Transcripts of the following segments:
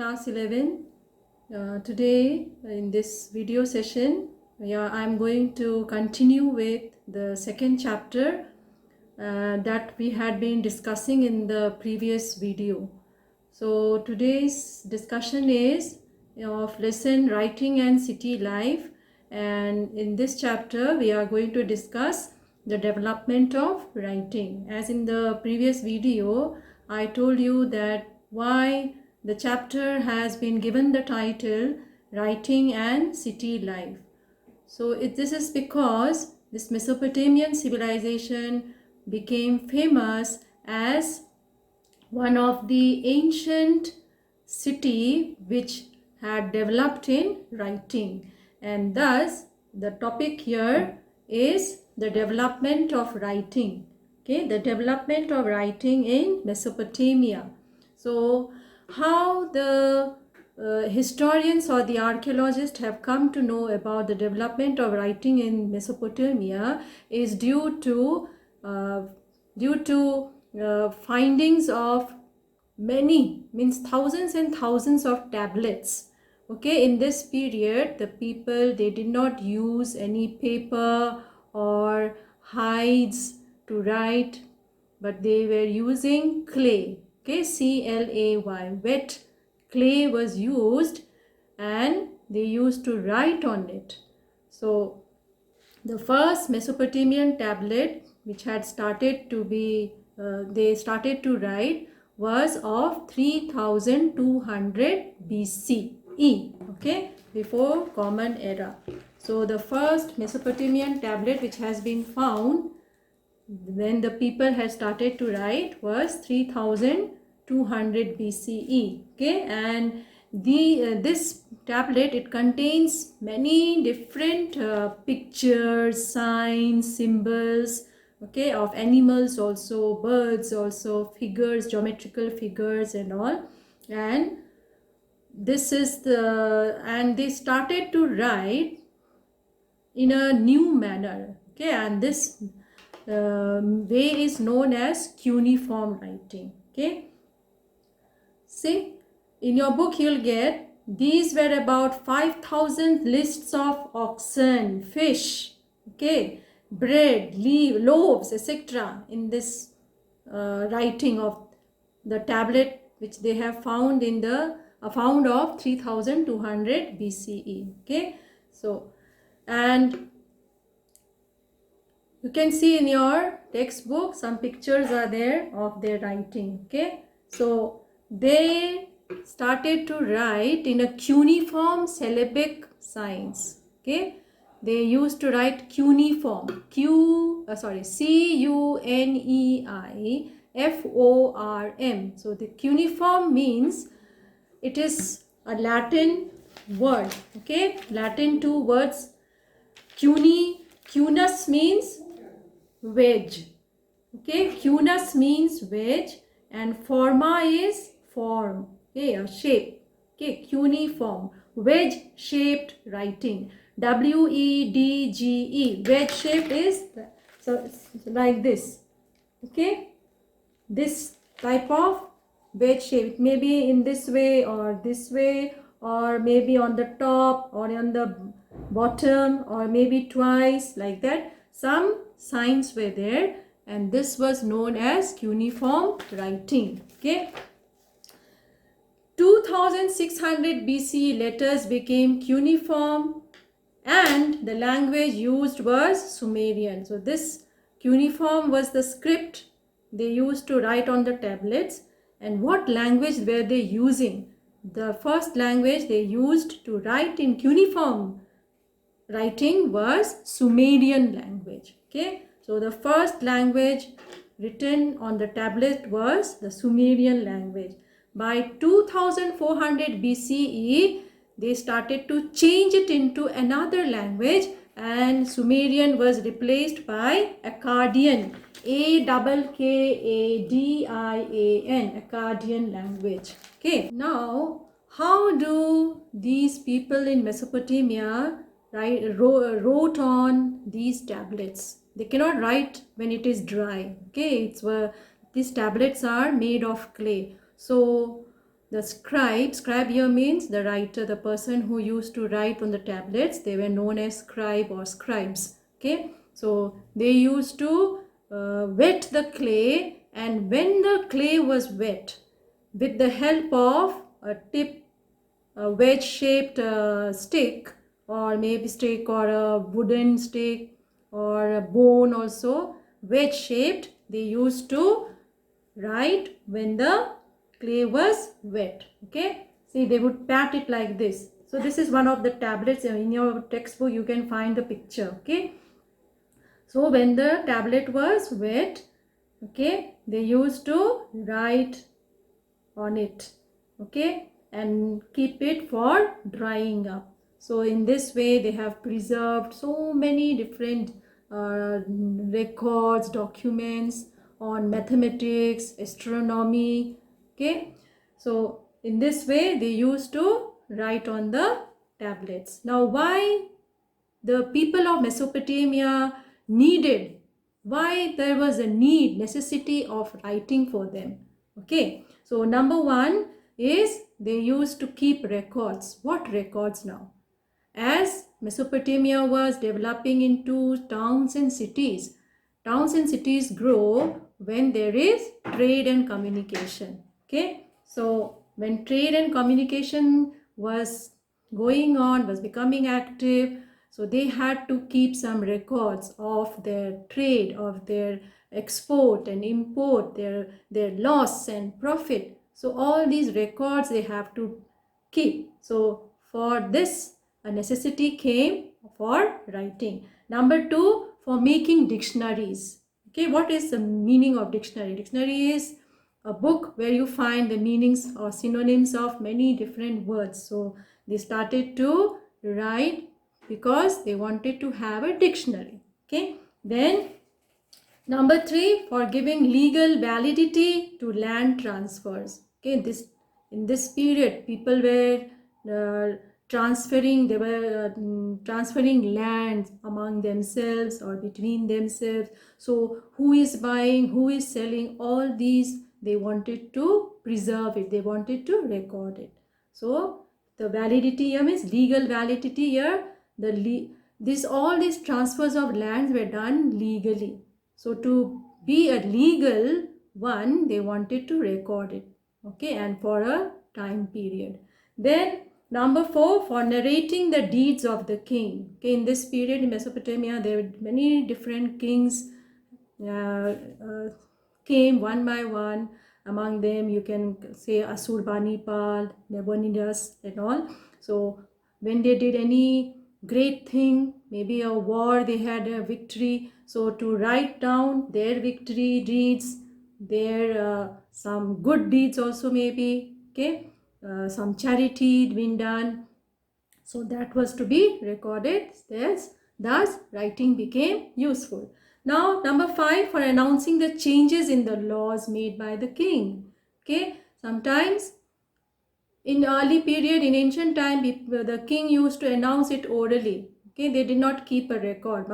class 11. Today in this video session, I'm going to continue with the second chapter that we had been discussing in the previous video. So today's discussion is of lesson Writing and City Life, and in this chapter we are going to discuss the development of writing. As in the previous video, I told you that why the chapter has been given the title Writing and City Life. So this is because this Mesopotamian civilization became famous as one of the ancient city which had developed in writing, and thus the topic here is the development of writing. Okay, the development of writing in Mesopotamia. So how the historians or the archaeologists have come to know about the development of writing in Mesopotamia is due to findings of many, means thousands and thousands of tablets. Okay, in this period the people, they did not use any paper or hides to write, but they were using clay. Okay, C-L-A-Y, wet clay was used and they used to write on it. So the first Mesopotamian tablet which had started to be they started to write was of 3200 BCE, okay, before Common Era. So the first Mesopotamian tablet which has been found when the people had started to write was 3200 BCE, okay, and this tablet, it contains many different pictures, signs, symbols, okay, of animals also, birds also, figures, geometrical figures and all. And this is and they started to write in a new manner, okay, and this way is known as cuneiform writing. Okay, see, in your book you'll get these were about 5,000 lists of oxen, fish, okay, bread, loaves, etc. in this writing of the tablet which they have found in the found of 3200 BCE. Okay, so, and you can see in your textbook some pictures are there of their writing. Okay, so they started to write in a cuneiform syllabic signs. Okay, they used to write cuneiform, C-U-N-E-I-F-O-R-M. So the cuneiform means it is a Latin word. Okay, Latin two words. Cunus means wedge. Okay, cunus means wedge, and forma is form, okay, a shape. Okay, cuneiform, wedge shaped writing, W-E-D-G-E, wedge shape is so it's like this. Okay, this type of wedge shape, maybe in this way or this way, or maybe on the top or on the bottom, or maybe twice, like that. Some signs were there, and this was known as cuneiform writing. Okay, 2600 BC letters became cuneiform, and the language used was Sumerian. So this cuneiform was the script they used to write on the tablets. And what language were they using? The first language they used to write in cuneiform writing was Sumerian language. Okay, so the first language written on the tablet was the Sumerian language. By 2400 BCE, they started to change it into another language, and Sumerian was replaced by Akkadian, A-K-K-A-D-I-A-N, Akkadian language. Okay, now how do these people in Mesopotamia wrote on these tablets? They cannot write when it is dry. Okay, these tablets are made of clay. So the scribe here means the writer, the person who used to write on the tablets. They were known as scribe or scribes. Okay, so they used to wet the clay, and when the clay was wet, with the help of a wedge shaped stick, or maybe stick, or a wooden stick, or a bone also, wedge shaped, they used to write when the clay was wet. Okay, see, they would pat it like this. So this is one of the tablets. In your textbook you can find the picture. Okay, so when the tablet was wet, okay, they used to write on it, okay, and keep it for drying up. So in this way they have preserved so many different records, documents on mathematics, astronomy. Okay, so in this way they used to write on the tablets. Now, why the people of Mesopotamia needed, why there was a necessity of writing for them? Okay, so number one is they used to keep records. What records now? As Mesopotamia was developing into towns and cities grow when there is trade and communication. Okay, so when trade and communication was going on, was becoming active, so they had to keep some records of their trade, of their export and import, their loss and profit. So all these records they have to keep. So for this, a necessity came for writing. Number two, for making dictionaries. Okay, what is the meaning of dictionary? Dictionary is a book where you find the meanings or synonyms of many different words. So they started to write because they wanted to have a dictionary. Okay, then number three, for giving legal validity to land transfers. Okay, in this period people were transferring lands among themselves or between themselves. So who is buying, who is selling, all these they wanted to preserve it, they wanted to record it. So the validity here means legal validity here. All these transfers of lands were done legally. So to be a legal one, they wanted to record it. Okay, and for a time period. Then number four, for narrating the deeds of the king. Okay, in this period in Mesopotamia, there were many different kings came one by one. Among them, you can say Ashurbanipal, Nabonidus, and all. So when they did any great thing, maybe a war, they had a victory. So to write down their victory deeds, their some good deeds also maybe, okay, some charity been done. So that was to be recorded. Thus writing became useful. Now number five, for announcing the changes in the laws made by the king. Okay, sometimes in early period, in ancient time, the king used to announce it orally. Okay, they did not keep a record.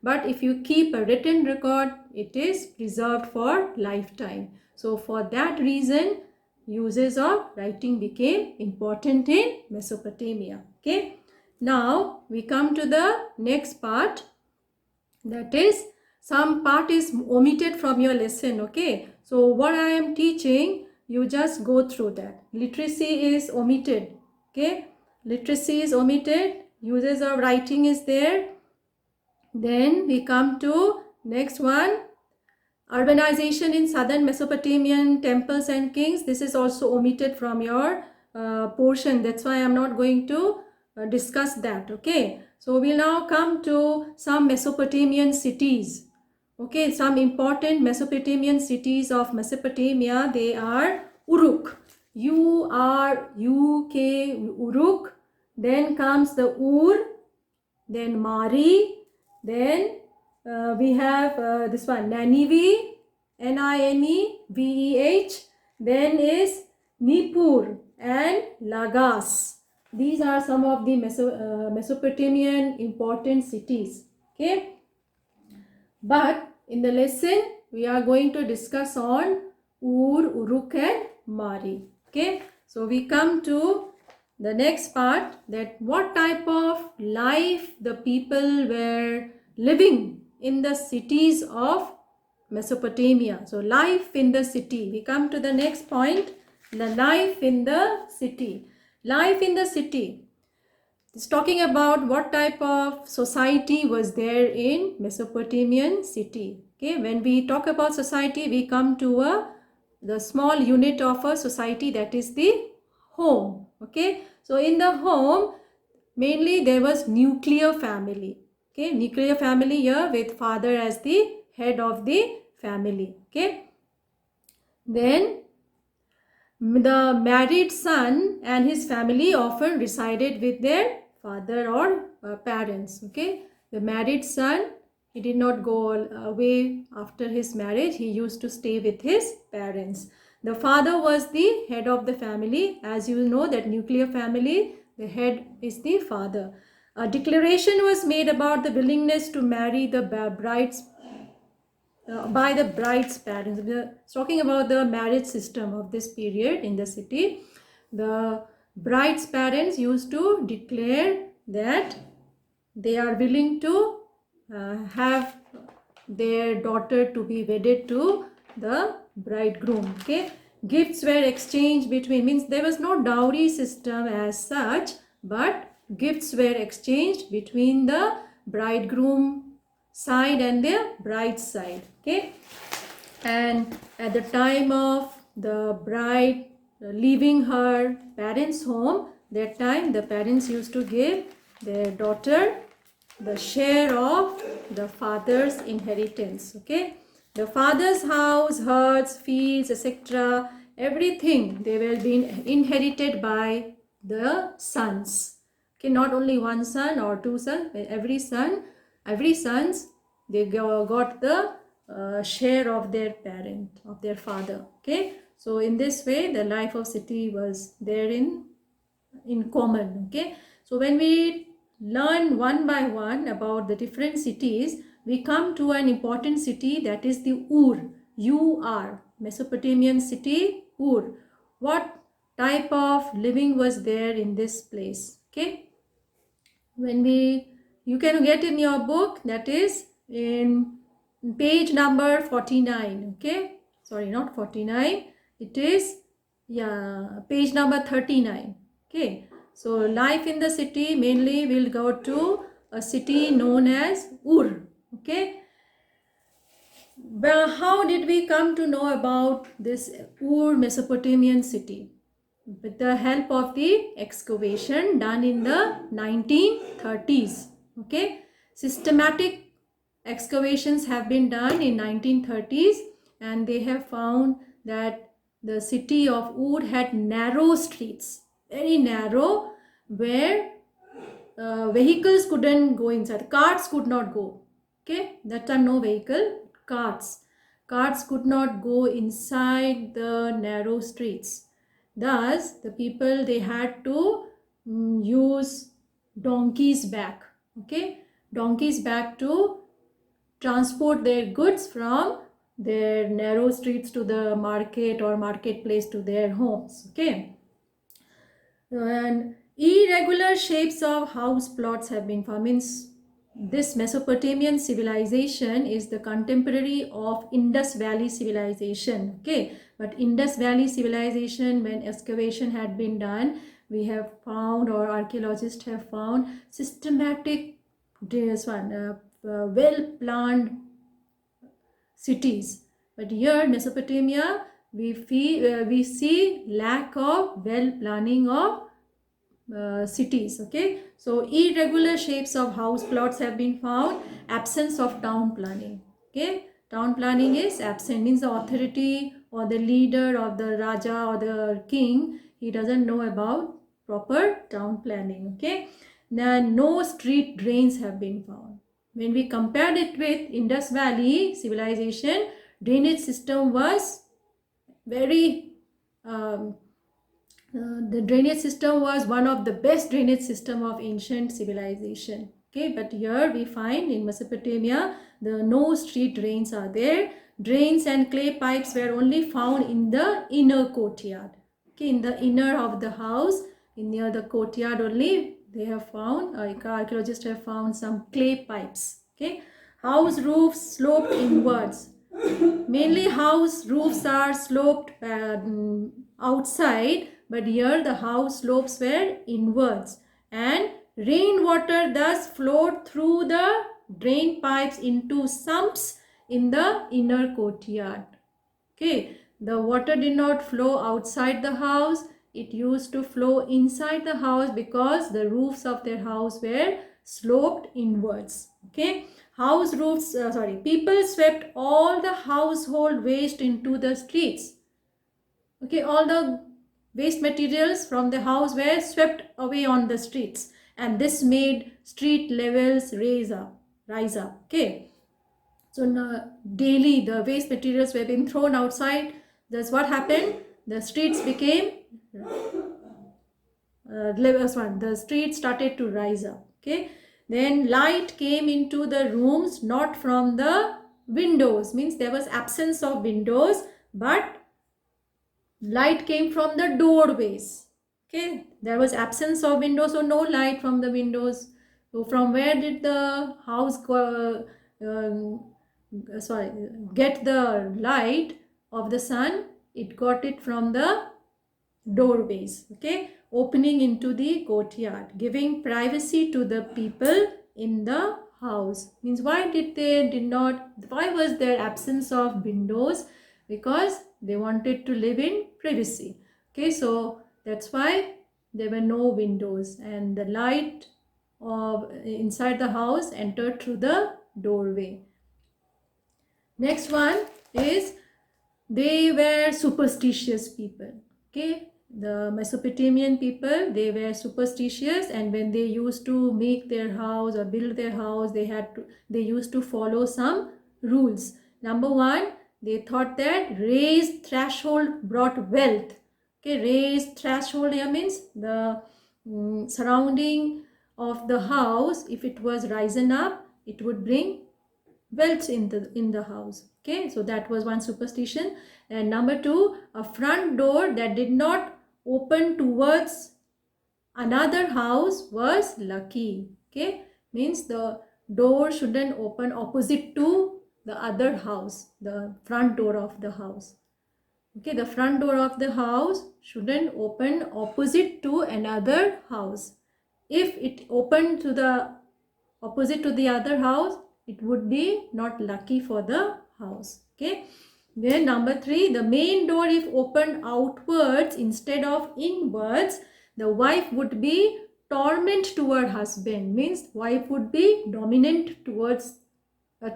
But if you keep a written record, it is preserved for lifetime. So for that reason, uses of writing became important in Mesopotamia. Okay, now we come to the next part. That is, some part is omitted from your lesson. Okay, so what I am teaching, you just go through that. Literacy is omitted. Okay, literacy is omitted, uses of writing is there. Then we come to next one, urbanization in southern Mesopotamian temples and kings. This is also omitted from your portion. That's why I'm not going to discuss that. Okay, so we'll now come to some Mesopotamian cities. Okay, some important Mesopotamian cities of Mesopotamia. They are Uruk, U-R-U-K, Uruk. Then comes the Ur, then Mari, then we have this one, Nineveh, Nineveh. Then is Nippur and Lagash. These are some of the Mesopotamian important cities. Okay, but in the lesson we are going to discuss on Ur, Uruk and Mari. Okay, So we come to the next part, that what type of life the people were living in the cities of Mesopotamia. So life in the city. We come to the next point, the life in the city. Life in the city. It's talking about what type of society was there in Mesopotamian city. Okay, when we talk about society, we come to the small unit of a society, that is the home. Okay, so in the home, mainly there was nuclear family. Okay, nuclear family here with father as the head of the family. Okay, then the married son and his family often resided with their father or parents. Okay, the married son, he did not go away after his marriage. He used to stay with his parents. The father was the head of the family. As you know, that nuclear family, the head is the father. A declaration was made about the willingness to marry the bride's by the bride's parents. We are talking about the marriage system of this period in the city. The bride's parents used to declare that they are willing to have their daughter to be wedded to the bridegroom. Okay, gifts were exchanged between, means there was no dowry system as such, but gifts were exchanged between the bridegroom side and the bride's side. Okay, and at the time of the bride leaving her parents' home, that time the parents used to give their daughter the share of the father's inheritance. Okay, the father's house, herds, fields, etc., everything, they were being inherited by the sons. Okay, not only one son or two sons, every sons, they got the share of their parent, of their father. Okay, so in this way the life of city was there in common. Okay, so when we learn one by one about the different cities, we come to an important city, that is the Ur, Mesopotamian city, Ur. What type of living was there in this place? Okay, when you can get in your book, that is in page number 49. Okay, sorry, not 49, it is, yeah, page number 39. Okay, so life in the city, mainly we'll go to a city known as Ur. Okay, well, how did we come to know about this Ur Mesopotamian city? With the help of the excavation done in the 1930s. Okay, systematic excavations have been done in 1930s, and they have found that the city of Ur had narrow streets, very narrow, where vehicles couldn't go inside, carts could not go. Okay, that time no vehicle, carts could not go inside the narrow streets. Thus the people, they had to use donkeys back. Okay, donkeys back to transport their goods from their narrow streets to the market or marketplace to their homes. Okay, and irregular shapes of house plots have been found. Means this Mesopotamian civilization is the contemporary of Indus Valley civilization. Okay, but Indus Valley civilization, when excavation had been done, we have found, or archaeologists have found, systematic, well planned cities. But here Mesopotamia, we see lack of well planning of cities. Okay, so irregular shapes of house plots have been found, absence of town planning. Okay, town planning is absent, means the authority or the leader of the Raja or the king, he doesn't know about proper town planning. Okay, now no street drains have been found. When we compared it with Indus Valley civilization, drainage system was very the drainage system was one of the best drainage system of ancient civilization. Okay, but here we find in Mesopotamia, the no street drains are there. Drains and clay pipes were only found in the inner courtyard. Okay, in the inner of the house, in near the courtyard only, they have found, archaeologists have found some clay pipes. Okay, house roofs sloped inwards. Mainly house roofs are sloped outside, but here the house slopes were inwards, and rainwater thus flowed through the drain pipes into sumps in the inner courtyard. Okay, the water did not flow outside the house, it used to flow inside the house because the roofs of their house were sloped inwards. Okay, house roofs, people swept all the household waste into the streets. Okay, all the waste materials from the house were swept away on the streets, and this made street levels rise up. Okay, so now, daily the waste materials were being thrown outside. That's what happened. The streets became the streets started to rise up. Okay, then light came into the rooms, not from the windows. Means there was absence of windows, but light came from the doorways. Okay, there was absence of windows, so no light from the windows. So from where did the house go, get the light of the sun? It got it from the doorways. Okay, opening into the courtyard, giving privacy to the people in the house. Means why was there absence of windows? Because they wanted to live in privacy. Okay, so that's why there were no windows, and the light of inside the house entered through the doorway. Next one is, they were superstitious people. Okay, the Mesopotamian people, they were superstitious, and when they used to make their house or build their house, they used to follow some rules. Number one, they thought that raised threshold brought wealth. Okay, raised threshold here means the surrounding of the house, if it was risen up, it would bring wealth in the house. Okay, so that was one superstition. And number two, a front door that did not open towards another house was lucky. Okay, means the door shouldn't open opposite to the other house, the front door of the house. Okay, the front door of the house shouldn't open opposite to another house. If it opened to the opposite to the other house, it would be not lucky for the house. Okay, then number three, the main door, if opened outwards instead of inwards, the wife would be torment to her husband. Means wife would be dominant towards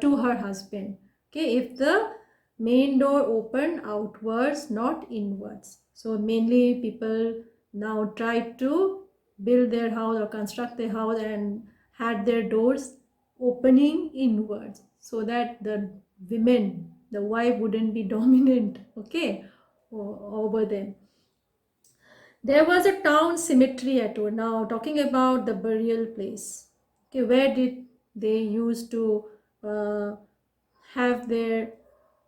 to her husband. Okay, if the main door opened outwards, not inwards. So mainly people now try to build their house or construct their house and had their doors opening inwards, so that the women, the wife, wouldn't be dominant, okay, over them. There was a town cemetery at Ur. Now talking about the burial place. Okay, where did they used to have their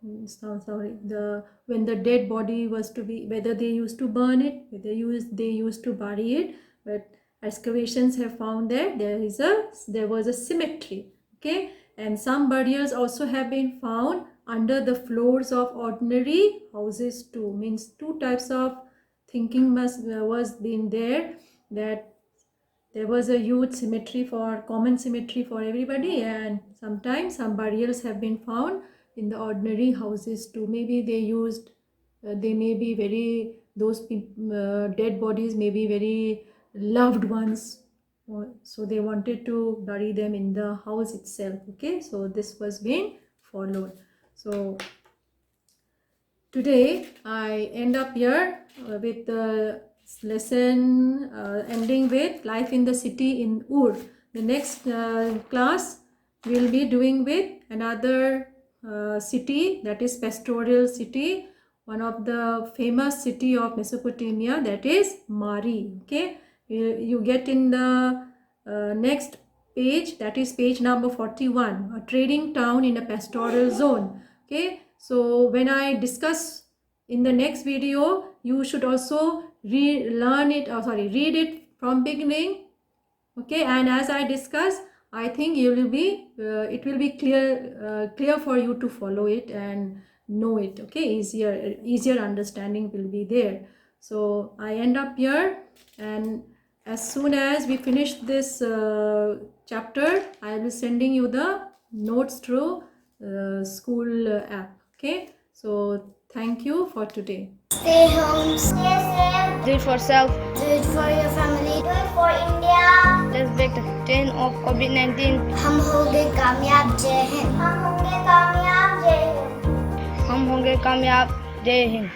when the dead body was to be, whether they used to burn it, whether they used to bury it, but excavations have found that there was a cemetery. Okay, and some burials also have been found under the floors of ordinary houses too. Means two types of thinking was been there, that there was a huge common cemetery for everybody, and sometimes some burials have been found in the ordinary houses too. Maybe they may be very, dead bodies may be very loved ones, so they wanted to bury them in the house itself. Okay, so this was being followed. So today I end up here with the lesson ending with life in the city in Ur. The next class we'll be doing with another city, that is pastoral city, one of the famous city of Mesopotamia, that is Mari. Okay, you get in the next page, that is page number 41, a trading town in a pastoral zone. Okay, so when I discuss in the next video you should also read it from beginning. Okay, and as I discussed, I think it will be clear for you to follow it and know it. Okay, easier understanding will be there. So I end up here, and as soon as we finish this chapter, I will be sending you the notes through school app. Okay, so thank you for today. Stay home, stay safe, Do it for self. do it for your family, do it for India. Let's break the chain of COVID-19. हम होंगे कामयाब, जय हिंद। हम होंगे कामयाब, जय हिंद। हम होंगे कामयाब। जय हिंद।